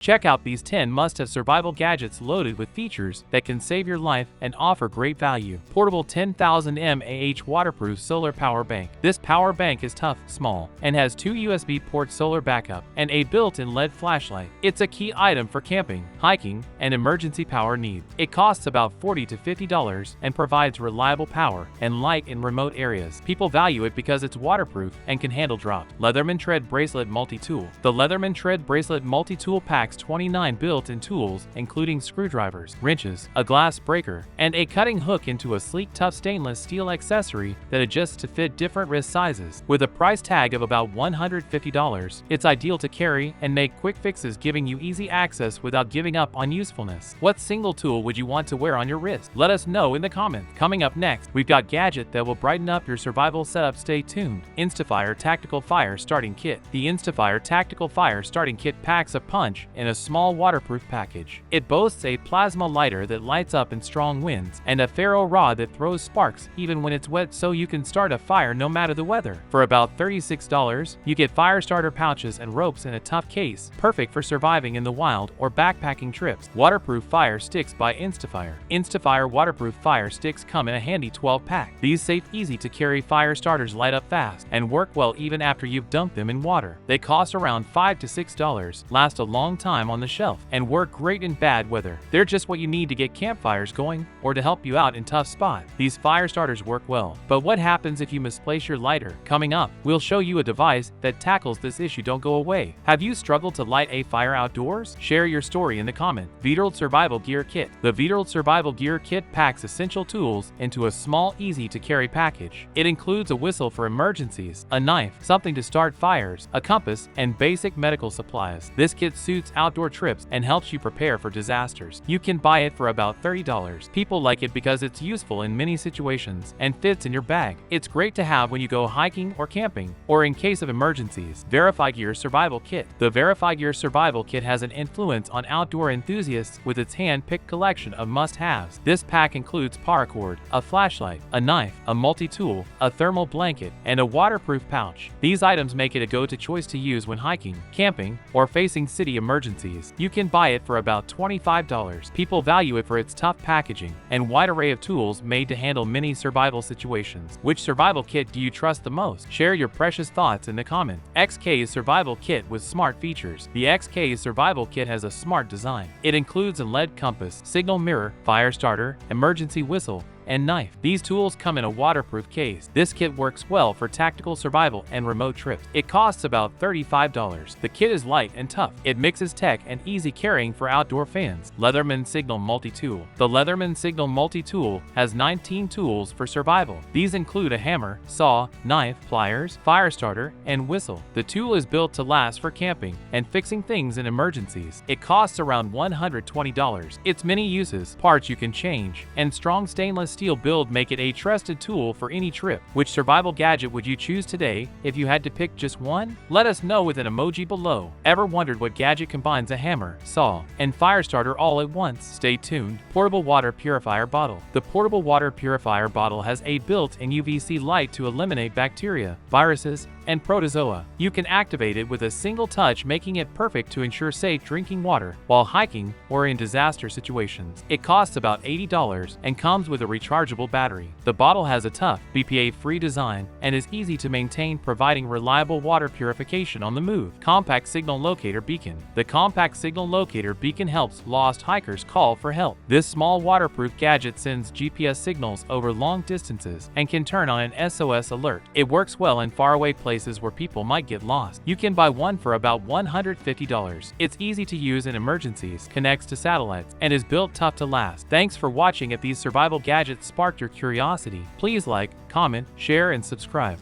Check out these 10 must-have survival gadgets loaded with features that can save your life and offer great value. Portable 10,000 mAh waterproof solar power bank. This power bank is tough, small, and has 2 USB port solar backup and a built-in LED flashlight. It's a key item for camping, hiking, and emergency power needs. It costs about $40 to $50 and provides reliable power and light in remote areas. People value it because it's waterproof and can handle drops. Leatherman Tread Bracelet Multi-Tool. The Leatherman Tread Bracelet Multi-Tool packs 29 built-in tools, including screwdrivers, wrenches, a glass breaker, and a cutting hook into a sleek, tough stainless steel accessory that adjusts to fit different wrist sizes. With a price tag of about $150, it's ideal to carry and make quick fixes, giving you easy access without giving up on usefulness. What single tool would you want to wear on your wrist? Let us know in the comments. Coming up next, we've got gadget that will brighten up your survival setup. Stay tuned. InstaFire Tactical Fire Starting Kit. The InstaFire Tactical Fire Starting Kit packs a punch in a small waterproof package. It boasts a plasma lighter that lights up in strong winds and a ferro rod that throws sparks even when it's wet, so you can start a fire no matter the weather. For about $36, you get fire starter pouches and ropes in a tough case, perfect for surviving in the wild or backpacking trips. Waterproof Fire Sticks by InstaFire. InstaFire waterproof fire sticks come in a handy 12-pack. These safe, easy-to-carry fire starters light up fast and work well even after you've dumped them in water. They cost around $5 to $6, last a long time on the shelf, and work great in bad weather. They're just what you need to get campfires going or to help you out in tough spots. These fire starters work well, but what happens if you misplace your lighter? Coming up, we'll show you a device that tackles this issue. Don't go away. Have you struggled to light a fire outdoors? Share your story in the comment. VEITORLD Survival Gear Kit. The VEITORLD Survival Gear Kit packs essential tools into a small, easy-to-carry package. It includes a whistle for emergencies, a knife, something to start fires, a compass, and basic medical supplies. This kit suits outdoor trips and helps you prepare for disasters. You can buy it for about $30. People like it because it's useful in many situations and fits in your bag. It's great to have when you go hiking or camping, or in case of emergencies. Verifygear Survival Kit. The Verifygear Survival Kit has an influence on outdoor enthusiasts with its hand-picked collection of must-haves. This pack includes paracord, a flashlight, a knife, a multi-tool, a thermal blanket, and a waterproof pouch. These items make it a go-to choice to use when hiking, camping, or facing city emergencies. You can buy it for about $25. People value it for its tough packaging and wide array of tools made to handle many survival situations. Which survival kit do you trust the most? Share your precious thoughts in the comments. XKASE Survival Kit with smart features. The XKASE Survival Kit has a smart design. It includes a LED compass, signal mirror, fire starter, emergency whistle, and knife. These tools come in a waterproof case. This kit works well for tactical survival and remote trips. It costs about $35. The kit is light and tough. It mixes tech and easy carrying for outdoor fans. Leatherman Signal Multi-Tool. The Leatherman Signal Multi-Tool has 19 tools for survival. These include a hammer, saw, knife, pliers, fire starter, and whistle. The tool is built to last for camping and fixing things in emergencies. It costs around $120. Its many uses, parts you can change, and strong stainless steel build make it a trusted tool for any trip. Which survival gadget would you choose today if you had to pick just one? Let us know with an emoji below. Ever wondered what gadget combines a hammer, saw, and fire starter all at once? Stay tuned. Portable Water Purifier Bottle. The Portable Water Purifier Bottle has a built-in UVC light to eliminate bacteria, viruses, and protozoa. You can activate it with a single touch, making it perfect to ensure safe drinking water while hiking or in disaster situations. It costs about $80 and comes with a rechargeable battery. The bottle has a tough, BPA-free design and is easy to maintain, providing reliable water purification on the move. Compact Signal Locator Beacon. The Compact Signal Locator Beacon helps lost hikers call for help. This small waterproof gadget sends GPS signals over long distances and can turn on an SOS alert. It works well in faraway places where people might get lost. You can buy one for about $150. It's easy to use in emergencies, connects to satellites, and is built tough to last. Thanks for watching. If these survival gadgets sparked your curiosity, please like, comment, share, and subscribe.